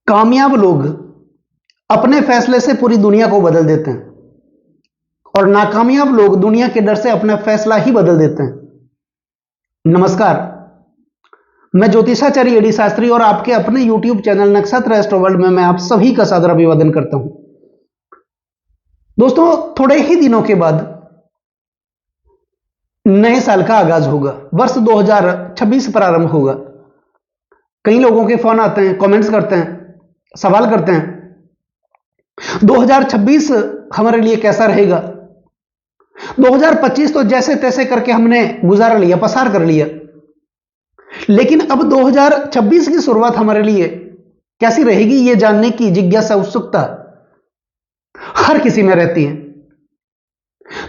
कामयाब लोग अपने फैसले से पूरी दुनिया को बदल देते हैं और नाकामयाब लोग दुनिया के डर से अपना फैसला ही बदल देते हैं। नमस्कार, मैं ज्योतिषाचार्य एडी शास्त्री और आपके अपने YouTube चैनल नक्षत्र एस्ट्रो वर्ल्ड में मैं आप सभी का सादर अभिवादन करता हूं। दोस्तों, थोड़े ही दिनों के बाद नए साल का आगाज होगा, वर्ष 2026 प्रारंभ होगा। कई लोगों के फोन आते हैं, कमेंट्स करते हैं, सवाल करते हैं 2026 हमारे लिए कैसा रहेगा। 2025 तो जैसे तैसे करके हमने गुजार लिया, पसार कर लिया, लेकिन अब 2026 की शुरुआत हमारे लिए कैसी रहेगी यह जानने की जिज्ञासा, उत्सुकता हर किसी में रहती है।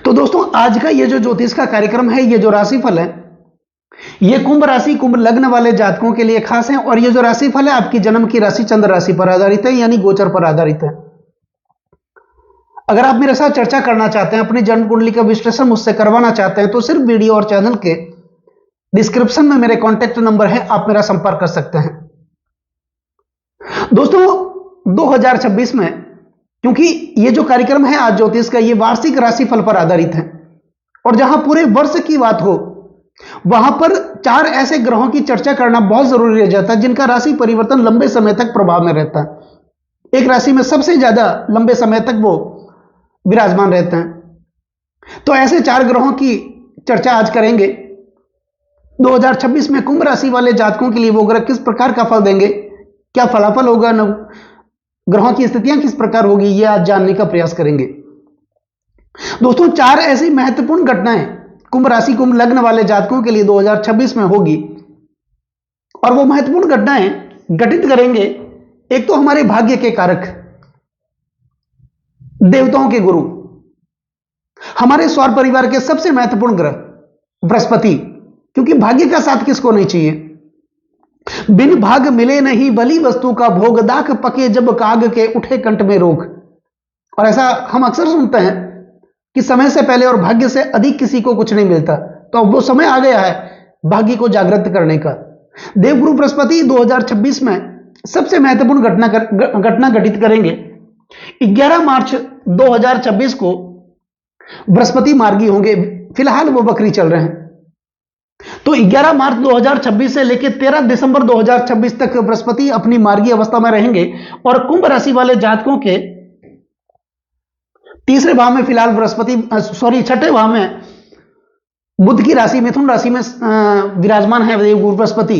तो दोस्तों, आज का ये जो ज्योतिष का कार्यक्रम है, ये जो राशिफल है, ये कुंभ राशि, कुंभ लग्न वाले जातकों के लिए खास है। और ये जो राशिफल है आपकी जन्म की राशि चंद्र राशि पर आधारित है, यानी गोचर पर आधारित है। अगर आप मेरे साथ चर्चा करना चाहते हैं, अपनी जन्म कुंडली का विश्लेषण मुझसे करवाना चाहते हैं, तो सिर्फ वीडियो और चैनल के डिस्क्रिप्शन में मेरे कॉन्टेक्ट नंबर है, आप मेरा संपर्क कर सकते हैं। दोस्तों, 2026 में, क्योंकि ये जो कार्यक्रम है आज ज्योतिष का, ये वार्षिक राशिफल पर आधारित है और जहां पूरे वर्ष की बात हो वहां पर 4 ऐसे ग्रहों की चर्चा करना बहुत जरूरी रह जाता है जिनका राशि परिवर्तन लंबे समय तक प्रभाव में रहता है। एक राशि में सबसे ज्यादा लंबे समय तक वो विराजमान रहते हैं। तो ऐसे 4 ग्रहों की चर्चा आज करेंगे। 2026 में कुंभ राशि वाले जातकों के लिए वो ग्रह किस प्रकार का फल देंगे, क्या फलाफल होगा, ग्रहों की स्थितियां किस प्रकार होगी, यह आज जानने का प्रयास करेंगे। दोस्तों, 4 ऐसी महत्वपूर्ण घटनाएं कुंभ राशि, कुंभ लग्न वाले जातकों के लिए 2026 में होगी और वो महत्वपूर्ण घटनाएं घटित करेंगे। एक तो हमारे भाग्य के कारक, देवताओं के गुरु, हमारे सौर परिवार के सबसे महत्वपूर्ण ग्रह बृहस्पति, क्योंकि भाग्य का साथ किसको नहीं चाहिए। बिन भाग मिले नहीं भली वस्तु का भोग, दाख पके जब काग के उठे कंठ में रोग। और ऐसा हम अक्सर सुनते हैं कि समय से पहले और भाग्य से अधिक किसी को कुछ नहीं मिलता। तो अब वो समय आ गया है भाग्य को जागृत करने का। देवगुरु बृहस्पति 2026 में सबसे महत्वपूर्ण घटना घटित करेंगे। 11 मार्च 2026 को बृहस्पति मार्गी होंगे। फिलहाल वो बकरी चल रहे हैं, तो 11 मार्च 2026 से लेकर 13 दिसंबर 2026 तक बृहस्पति अपनी मार्गी अवस्था में रहेंगे और कुंभ राशि वाले जातकों के तीसरे भाव में फिलहाल बृहस्पति छठे भाव में बुध की राशि मिथुन राशि में विराजमान है देवगुरु बृहस्पति।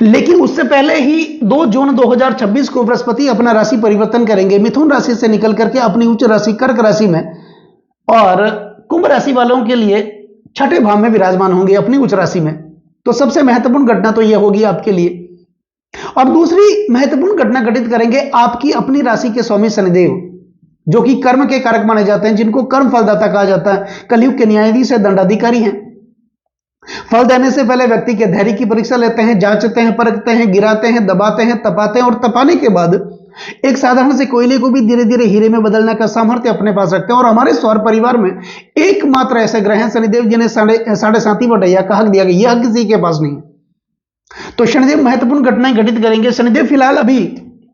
लेकिन उससे पहले ही 2 जून 2026 को बृहस्पति अपना राशि परिवर्तन करेंगे, मिथुन राशि से निकल करके अपनी उच्च राशि कर्क राशि में, और कुंभ राशि वालों के लिए छठे भाव में विराजमान होंगे अपनी उच्च राशि में। तो सबसे महत्वपूर्ण घटना तो यह होगी आपके लिए। और दूसरी महत्वपूर्ण घटना घटित करेंगे आपकी अपनी राशि के स्वामी शनिदेव, जो कि कर्म के कारक माने जाते हैं, जिनको कर्म फलदाता कहा जाता है। कलयुग के न्यायाधीश से दंडाधिकारी हैं। फल देने से पहले व्यक्ति के धैर्य की परीक्षा लेते हैं, जांचते हैं, परखते हैं, गिराते हैं, दबाते हैं, तपाते हैं और तपाने के बाद एक साधारण से कोयले को भी धीरे धीरे हीरे में बदलने का सामर्थ्य अपने पास रखते हैं। और हमारे सौर परिवार में एकमात्र ऐसे ग्रह हैं शनिदेव, जिन्हें साढ़े साती बटैया का हक दिया गया, यह किसी के पास नहीं है। तो शनिदेव महत्वपूर्ण घटनाएं घटित करेंगे। शनिदेव फिलहाल अभी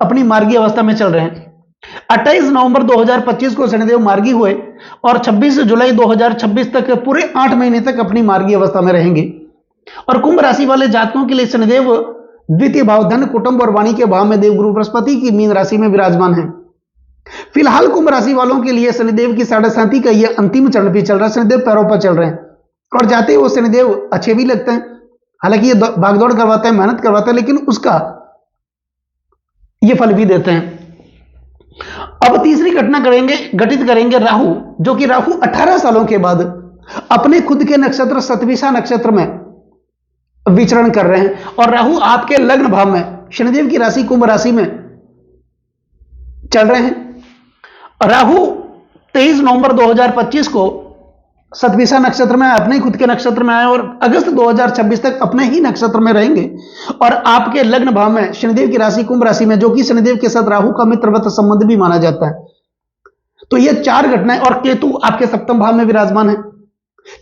अपनी मार्गी अवस्था में चल रहे हैं। 28 नवंबर 2025 को शनिदेव मार्गी हुए और 26 जुलाई 2026 तक पूरे 8 महीने तक अपनी मार्गी अवस्था में रहेंगे। और कुंभ राशि वाले जातकों के लिए शनिदेव द्वितीय भाव धन, कुटुंब और वाणी के भाव में देवगुरु बृहस्पति की मीन राशि में विराजमान है। फिलहाल कुंभ राशि वालों के लिए शनिदेव की साढ़े साती का यह अंतिम चरण भी चल रहा है। शनिदेव पैरों पर चल रहे हैं और जाते ही वो शनिदेव अच्छे भी लगते हैं। हालांकि ये भागदौड़ करवाते हैं, मेहनत करवाते हैं, लेकिन उसका ये फल भी देते हैं। अब तीसरी घटना घटित करेंगे राहु, जो कि राहु 18 सालों के बाद अपने खुद के नक्षत्र शतभिषा नक्षत्र में विचरण कर रहे हैं। और राहु आपके लग्न भाव में शनिदेव की राशि कुंभ राशि में चल रहे हैं। राहु 23 नवंबर 2025 को शतभिषा नक्षत्र में अपने खुद के नक्षत्र में आए और अगस्त 2026 तक अपने ही नक्षत्र में रहेंगे। और आपके लग्न भाव में शनिदेव की राशि कुंभ राशि में, जो कि शनिदेव के साथ राहु का मित्रवत संबंध भी माना जाता है। तो ये 4 घटनाएं, और केतु आपके सप्तम भाव में विराजमान है।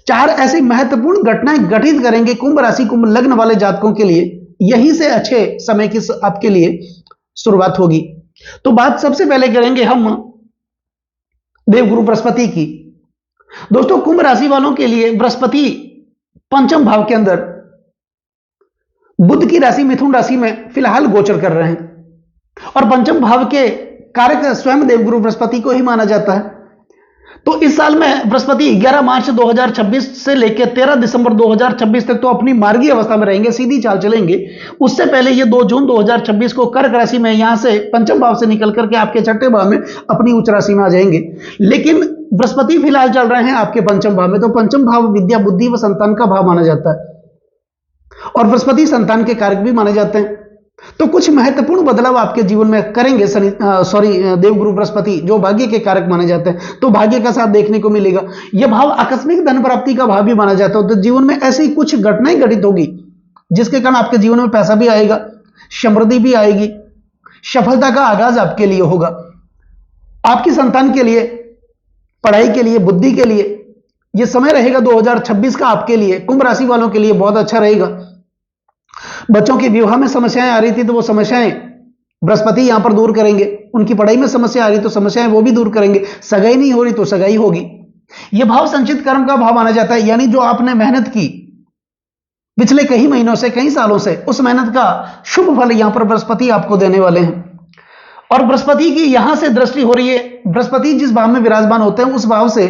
4 ऐसी महत्वपूर्ण घटनाएं घटित करेंगे कुंभ राशि, कुंभ लग्न वाले जातकों के लिए यहीं से अच्छे समय की आपके लिए शुरुआत होगी। तो बात सबसे पहले करेंगे हम देवगुरु बृहस्पति की। दोस्तों, कुंभ राशि वालों के लिए बृहस्पति पंचम भाव के अंदर बुध की राशि मिथुन राशि में फिलहाल गोचर कर रहे हैं और पंचम भाव के कारक स्वयं देवगुरु बृहस्पति को ही माना जाता है। तो इस साल में बृहस्पति 11 मार्च 2026 से लेकर 13 दिसंबर 2026 तक तो अपनी मार्गी अवस्था में रहेंगे, सीधी चाल चलेंगे। उससे पहले ये 2 जून 2026 को कर्क राशि में यहां से पंचम भाव से निकल करके आपके छठे भाव में अपनी उच्च राशि में आ जाएंगे। लेकिन बृहस्पति फिलहाल चल रहे हैं आपके पंचम भाव में, तो पंचम भाव विद्या, बुद्धि व संतान का भाव माना जाता है और बृहस्पति संतान के कारक भी माने जाते हैं। तो कुछ महत्वपूर्ण बदलाव आपके जीवन में करेंगे देवगुरु बृहस्पति, जो भाग्य के कारक माने जाते हैं। तो भाग्य का साथ देखने को मिलेगा। यह भाव आकस्मिक धन प्राप्ति का भाव भी माना जाता है। तो जीवन में ऐसी कुछ घटनाएं घटित होगी जिसके कारण आपके जीवन में पैसा भी आएगा, समृद्धि भी आएगी, सफलता का आगाज आपके लिए होगा। आपकी संतान के लिए, पढ़ाई के लिए, बुद्धि के लिए यह समय रहेगा 2026 का आपके लिए, कुंभ राशि वालों के लिए बहुत अच्छा रहेगा। बच्चों के विवाह में समस्याएं आ रही थी तो वो समस्याएं बृहस्पति यहां पर दूर करेंगे। उनकी पढ़ाई में समस्या आ रही तो समस्याएं वो भी दूर करेंगे। सगाई नहीं हो रही तो सगाई होगी। यह भाव संचित कर्म का भाव माना जाता है, यानी जो आपने मेहनत की पिछले कई महीनों से, कई सालों से, उस मेहनत का शुभ फल यहां पर बृहस्पति आपको देने वाले हैं। और बृहस्पति की यहां से दृष्टि हो रही है। बृहस्पति जिस भाव में विराजमान होते हैं उस भाव से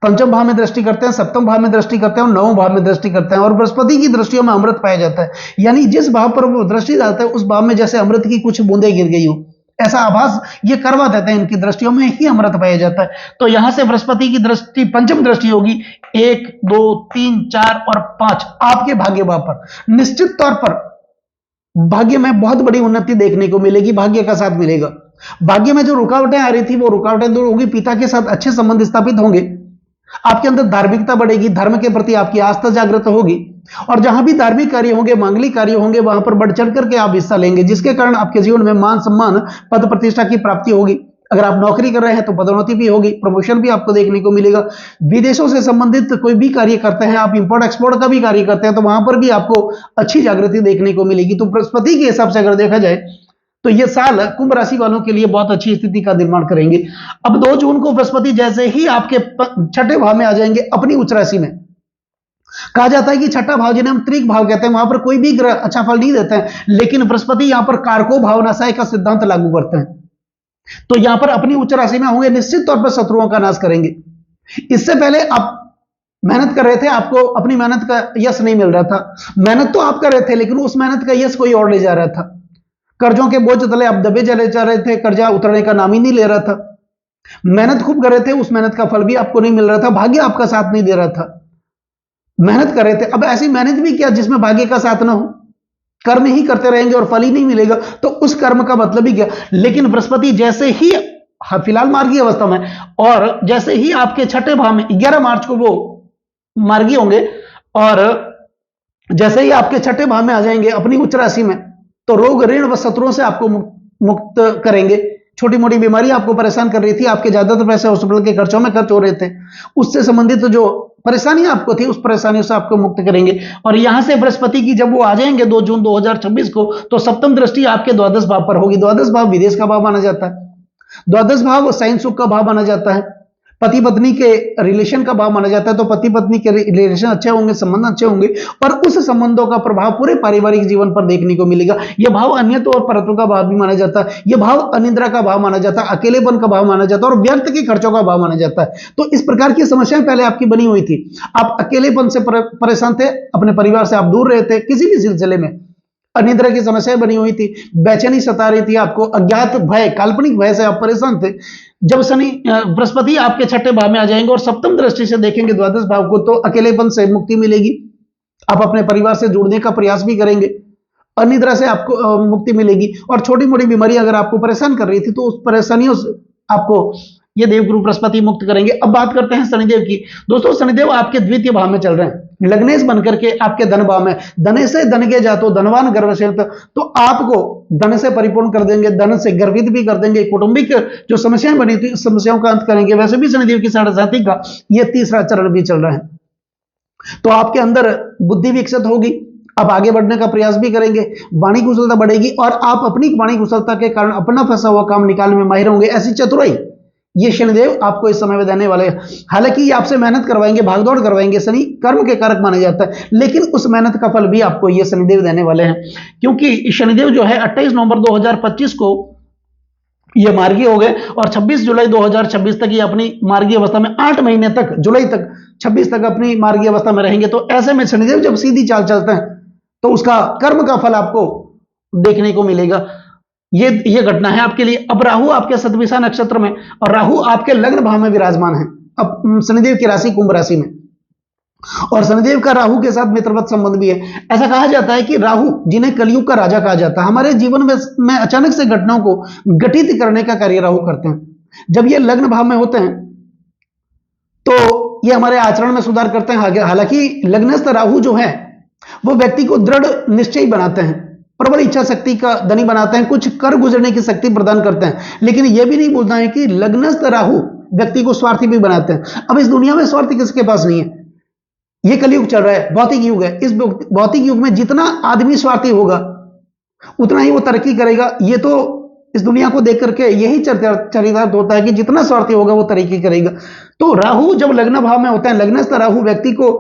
पंचम भाव में दृष्टि करते हैं, सप्तम भाव में दृष्टि करते हैं और नवम भाव में दृष्टि करते हैं। और बृहस्पति की दृष्टियों में अमृत पाया जाता है, यानी जिस भाव पर वो दृष्टि डालता है उस भाव में जैसे अमृत की कुछ बूंदें गिर गई हो, ऐसा आभास ये करवा देते हैं। इनकी दृष्टियों में ही अमृत पाया जाता है। तो यहां से बृहस्पति की दृष्टि पंचम दृष्टि होगी 1, 2, 3, 4 और 5 आपके भाग्य भाव पर। निश्चित तौर पर भाग्य में बहुत बड़ी उन्नति देखने को मिलेगी, भाग्य का साथ मिलेगा। भाग्य में जो रुकावटें आ रही थी वो रुकावटें दूर होंगी। पिता के साथ अच्छे संबंध स्थापित होंगे। आपके अंदर धार्मिकता बढ़ेगी, धर्म के प्रति आपकी आस्था जागृत होगी और जहां भी धार्मिक कार्य होंगे, मांगलिक कार्य होंगे, वहां पर बढ़ चढ़ करके आप हिस्सा लेंगे, जिसके कारण आपके जीवन में मान सम्मान, पद प्रतिष्ठा की प्राप्ति होगी। अगर आप नौकरी कर रहे हैं तो पदोन्नति भी होगी, प्रमोशन भी आपको देखने को मिलेगा। विदेशों से संबंधित कोई भी कार्य करते हैं आप, इंपोर्ट एक्सपोर्ट का भी कार्य करते हैं, तो वहां पर भी आपको अच्छी जागृति देखने को मिलेगी। तो बृहस्पति के हिसाब से अगर देखा जाए तो यह साल कुंभ राशि वालों के लिए बहुत अच्छी स्थिति का निर्माण करेंगे। अब 2 जून को बृहस्पति जैसे ही आपके छठे भाव में आ जाएंगे अपनी उच्च राशि में, कहा जाता है कि छठा भाव जिन्हें हम त्रिक भाव कहते हैं, वहां पर कोई भी ग्रह अच्छा फल नहीं देते हैं, लेकिन बृहस्पति यहां पर कारको भावनाशाय का सिद्धांत लागू करते हैं। तो यहां पर अपनी उच्च राशि में होंगे, निश्चित तौर पर शत्रुओं का नाश करेंगे। इससे पहले आप मेहनत कर रहे थे, आपको अपनी मेहनत का यश नहीं मिल रहा था। मेहनत तो आप कर रहे थे लेकिन उस मेहनत का यश कोई और ले जा रहा था। कर्जों के बोझ तले आप दबे चले जा रहे थे, कर्जा उतरने का नाम ही नहीं ले रहा था। मेहनत खूब कर रहे थे, उस मेहनत का फल भी आपको नहीं मिल रहा था, भाग्य आपका साथ नहीं दे रहा था। मेहनत कर रहे थे, अब ऐसी मेहनत भी क्या जिसमें भाग्य का साथ ना हो, कर्म ही करते रहेंगे और फल ही नहीं मिलेगा, तो उस कर्म का मतलब ही क्या। लेकिन बृहस्पति जैसे ही फिलहाल मार्गी अवस्था में, और जैसे ही आपके छठे भाव में 11 मार्च को वो मार्गी होंगे और जैसे ही आपके छठे भाव में आ जाएंगे अपनी उच्च राशि में, तो रोग, ऋण व शत्रुओं से आपको मुक्त करेंगे। छोटी मोटी बीमारी आपको परेशान कर रही थी, आपके ज्यादातर पैसे हॉस्पिटल के खर्चों में खर्च हो रहे थे, उससे संबंधित जो परेशानियां आपको थी उस परेशानियों से आपको मुक्त करेंगे। और यहां से बृहस्पति की जब वो आ जाएंगे 2 जून 2026 को, तो सप्तम दृष्टि आपके द्वादश भाव पर होगी। द्वादश भाव विदेश का भाव माना जाता है। द्वादश भाव साइन सुख का भाव माना जाता है। पति पत्नी के रिलेशन का भाव माना जाता है। तो पति पत्नी के रिलेशन अच्छे होंगे, संबंध अच्छे होंगे और उस संबंधों का प्रभाव पूरे पारिवारिक जीवन पर देखने को मिलेगा। यह भाव अन्यत्व और परत्व का भाव भी माना जाता है। यह भाव अनिद्रा का भाव माना जाता है, अकेलेपन का भाव माना जाता है और व्यर्थ के खर्चों का भाव माना जाता है। तो इस प्रकार की समस्याएं पहले आपकी बनी हुई थी। आप अकेलेपन से परेशान थे, अपने परिवार से आप दूर रहे थे, किसी भी सिलसिले में अनिद्रा की समस्याएं बनी हुई थी, बेचैनी सता रही थी आपको, अज्ञात भय, काल्पनिक भय से आप परेशान थे। जब शनि बृहस्पति आपके छठे भाव में आ जाएंगे और सप्तम दृष्टि से देखेंगे द्वादश भाव को, तो अकेलेपन से मुक्ति मिलेगी। आप अपने परिवार से जुड़ने का प्रयास भी करेंगे, अनिद्रा से आपको मुक्ति मिलेगी। और छोटी मोटी बीमारी अगर आपको परेशान कर रही थी तो उस परेशानियों से आपको ये देवगुरु बृहस्पति मुक्त करेंगे। अब बात करते हैं शनिदेव की। दोस्तों, शनिदेव आपके द्वितीय भाव में चल रहे हैं, लग्नेश बनकर के आपके धन भाव में। धने से धन के जातो धनवान गर्वशील, तो आपको धन से परिपूर्ण कर देंगे, धन से गर्वित भी कर देंगे। कौटुंबिक जो समस्याएं बनी थी उस समस्याओं का अंत करेंगे। वैसे भी शनिदेव की 7.5 का ये तीसरा चरण भी चल रहा है। तो आपके अंदर बुद्धि विकसित होगी, आप आगे बढ़ने का प्रयास भी करेंगे, वाणी कुशलता बढ़ेगी और आप अपनी वाणी कुशलता के कारण अपना फंसा हुआ काम निकालने में माहिर होंगे। ऐसी चतुराई ये शनिदेव आपको इस समय में देने वाले हैं। हालांकि ये आपसे मेहनत करवाएंगे, भागदौड़ करवाएंगे, शनि कर्म के कारक माना जाता है, लेकिन उस मेहनत का फल भी आपको ये शनिदेव देने वाले हैं, क्योंकि शनिदेव जो है 28 नवंबर 2025 को ये मार्गी हो गए और 26 जुलाई 2026 तक ये अपनी मार्गी अवस्था में 8 महीने तक, जुलाई तक 26 तक अपनी मार्गी अवस्था में रहेंगे। तो ऐसे में शनिदेव जब सीधी चाल चलते हैं तो उसका कर्म का फल आपको देखने को मिलेगा। ये घटना है आपके लिए। अब राहु आपके शतभिषा नक्षत्र में और राहु आपके लग्न भाव में विराजमान है, अब शनिदेव की राशि कुंभ राशि में, और शनिदेव का राहु के साथ मित्रवत संबंध भी है। ऐसा कहा जाता है कि राहु, जिन्हें कलयुग का राजा कहा जाता है, हमारे जीवन में अचानक से घटनाओं को घटित करने का कार्य राहु करते हैं। जब ये लग्न भाव में होते हैं तो ये हमारे आचरण में सुधार करते हैं। हालांकि लग्नस्थ राहु जो है वो व्यक्ति को दृढ़ निश्चयी बनाते हैं, प्रबल इच्छा शक्ति का धनी बनाते हैं, कुछ कर गुजरने की शक्ति प्रदान करते हैं। लेकिन यह भी नहीं भूलना है कि लग्नस्थ राहु व्यक्ति को स्वार्थी भी बनाते हैं। अब इस दुनिया में स्वार्थ किसके पास नहीं है? ये कलयुग चल रहा है, भौतिक युग है। इस भौतिक युग में जितना आदमी स्वार्थी होगा उतना ही वो तरक्की करेगा। ये तो इस दुनिया को देख करके यही चरितार्थ होता है कि जितना स्वार्थी होगा वो तरक्की करेगा। तो राहु जब लग्न भाव में होता है, लग्नस्थ राहु व्यक्ति को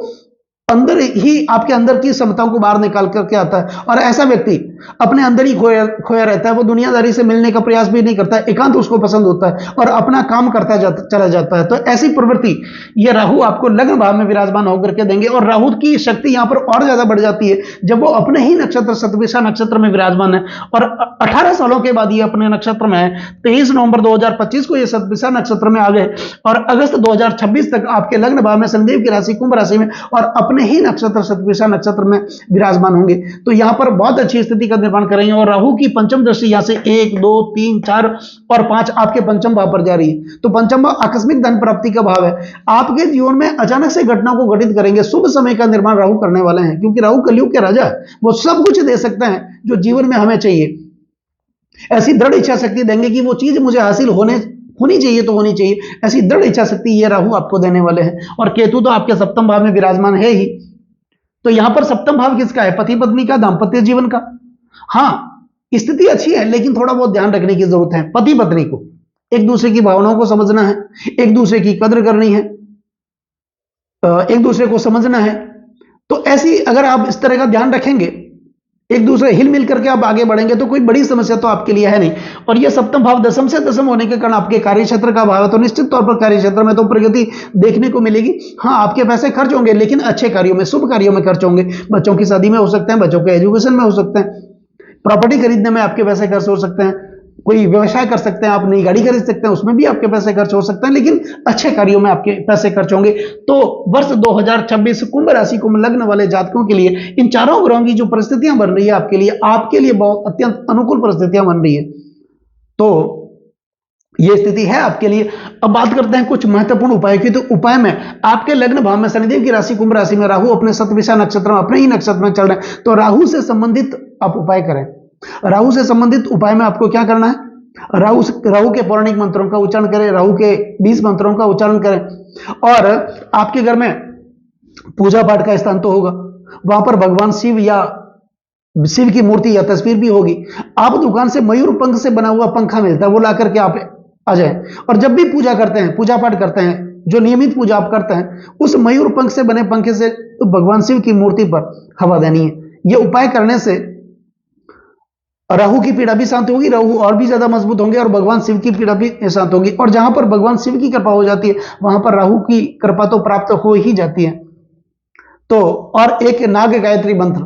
अंदर ही, आपके अंदर की क्षमताओं को बाहर निकाल करके आता है, और ऐसा व्यक्ति अपने अंदर ही खोया रहता है। वो दुनियादारी से मिलने का प्रयास भी नहीं करता है, एकांत उसको पसंद होता है और अपना काम करता चला जाता है। तो ऐसी प्रवृत्ति ये राहु आपको लग्न भाव में विराजमान होकर के देंगे। और राहु की शक्ति यहां पर और ज्यादा बढ़ जाती है जब वो अपने ही नक्षत्र शतभिषा नक्षत्र में विराजमान है, और 18 सालों के बाद ये अपने नक्षत्र में है। 23 नवंबर 2025 को ये शतभिषा नक्षत्र में आ गए और अगस्त 2026 तक आपके लग्न भाव में शनिदेव की राशि कुंभ राशि में और अपने ही नक्षत्र शतभिषा नक्षत्र में विराजमान होंगे। तो यहां पर बहुत अच्छी स्थिति का निर्माण करेंगे। और राहु की पंचम दृष्टि यहां से 1, 2, 3, 4 और 5 आपके पंचम भाव पर जा रही है। तो पंचम भाव आकस्मिक धन प्राप्ति का भाव है। आपके जीवन में अचानक से घटनाओं को घटित करेंगे। शुभ समय का निर्माण राहु करने वाले हैं, क्योंकि राहु कलयुग के राजा है। वो सब कुछ दे सकते हैं जो जीवन में हमें चाहिए। ऐसी दृढ़ इच्छा शक्ति देंगे कि वो चीज मुझे हासिल होनी चाहिए तो होनी चाहिए। ऐसी दृढ़ इच्छा शक्ति ये राहु आपको देने वाले हैं। और केतु तो आपके सप्तम भाव में विराजमान है ही। तो यहां पर सप्तम भाव किसका है? पति पत्नी का, दांपत्य जीवन का। हां, स्थिति अच्छी है, लेकिन थोड़ा बहुत ध्यान रखने की जरूरत है। पति पत्नी को एक दूसरे की भावनाओं को समझना है, एक दूसरे की कदर करनी है, एक दूसरे को समझना है। तो ऐसी अगर आप इस तरह का ध्यान रखेंगे, एक दूसरे हिल मिल करके आप आगे बढ़ेंगे, तो कोई बड़ी समस्या तो आपके लिए है नहीं। और ये सप्तम भाव दशम से दशम होने के कारण आपके कार्य क्षेत्र का भाव है, तो निश्चित तौर पर कार्य क्षेत्र में तो प्रगति देखने को मिलेगी। हाँ, आपके पैसे खर्च होंगे, लेकिन अच्छे कार्यों में, शुभ कार्यों में खर्च होंगे। बच्चों की शादी में हो सकते हैं, बच्चों के एजुकेशन में हो सकते हैं, प्रॉपर्टी खरीदने में आपके पैसे खर्च हो सकते हैं, कोई व्यवसाय कर सकते हैं, आप नई गाड़ी खरीद सकते हैं, उसमें भी आपके पैसे खर्च हो सकते हैं, लेकिन अच्छे कार्यों में आपके पैसे खर्च होंगे। तो वर्ष 2026 कुंभ राशि कुंभ लग्न वाले जातकों के लिए इन चारों ग्रहों की जो परिस्थितियां बन रही है आपके लिए बहुत अत्यंत अनुकूल परिस्थितियां बन रही है। तो यह स्थिति है आपके लिए। अब बात करते हैं कुछ महत्वपूर्ण उपाय की। तो उपाय में आपके लग्न भाव में शनिदेव की राशि कुंभ राशि में, राहु अपने शतभिषा नक्षत्र में, अपने ही नक्षत्र में चल रहे हैं। तो राहु से संबंधित आप उपाय करें। राहु से संबंधित उपाय में आपको क्या करना है? राहु के पौराणिक मंत्रों का उच्चारण करें, राहु के 20 मंत्रों का उच्चारण करें। और आपके घर में पूजा पाठ का स्थान तो होगा, वहां पर भगवान शिव या शिव की मूर्ति या तस्वीर भी होगी। आप दुकान से मयूर पंख से बना हुआ पंखा मिलता है, वो ला करके आप आ जाए। और जब भी पूजा करते हैं, पूजा पाठ करते हैं, जो नियमित पूजा आप करते हैं, उस मयूर पंख से बने पंखे से भगवान शिव की मूर्ति पर हवा देनी है। यह उपाय करने से राहु की पीड़ा भी शांत होगी, राहु और भी ज्यादा मजबूत होंगे और भगवान शिव की पीड़ा भी शांत होगी। और जहां पर भगवान शिव की कृपा हो जाती है, वहां पर राहु की कृपा तो प्राप्त हो ही जाती है। तो और एक नाग गायत्री मंत्र,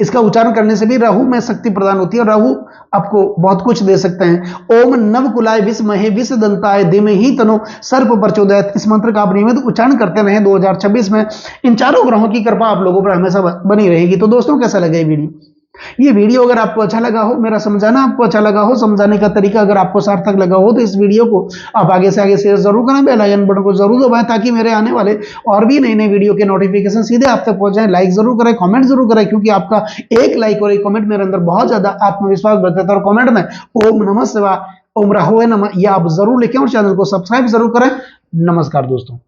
इसका उच्चारण करने से भी राहु में शक्ति प्रदान होती है और राहु आपको बहुत कुछ दे सकते हैं। ओम नवकुलाय विषमहे विषदंताय धीमहि तनो सर्प प्रचोदयात्, इस मंत्र का आप नियमित उच्चारण करते रहे 2026 में। इन चारों ग्रहों की कृपा आप लोगों पर हमेशा बनी रहेगी। तो दोस्तों, कैसा लगा ये वीडियो अगर आपको अच्छा लगा हो, मेरा समझाना आपको अच्छा लगा हो, समझाने का तरीका अगर आपको सार्थक लगा हो, तो इस वीडियो को आप आगे से आगे शेयर जरूर करें, बेल आइकन बटन को जरूर दबाएं, ताकि मेरे आने वाले और भी नई नई वीडियो के नोटिफिकेशन सीधे आप तक पहुंच जाए। लाइक जरूर करें, कमेंट जरूर करें, क्योंकि आपका एक लाइक और एक कमेंट मेरे अंदर बहुत ज्यादा आत्मविश्वास बढ़ता है। और कमेंट में ओम नमः शिवाय, ओम राहवे नमः, यह आप जरूर लिखें और चैनल को सब्सक्राइब जरूर करें। नमस्कार दोस्तों।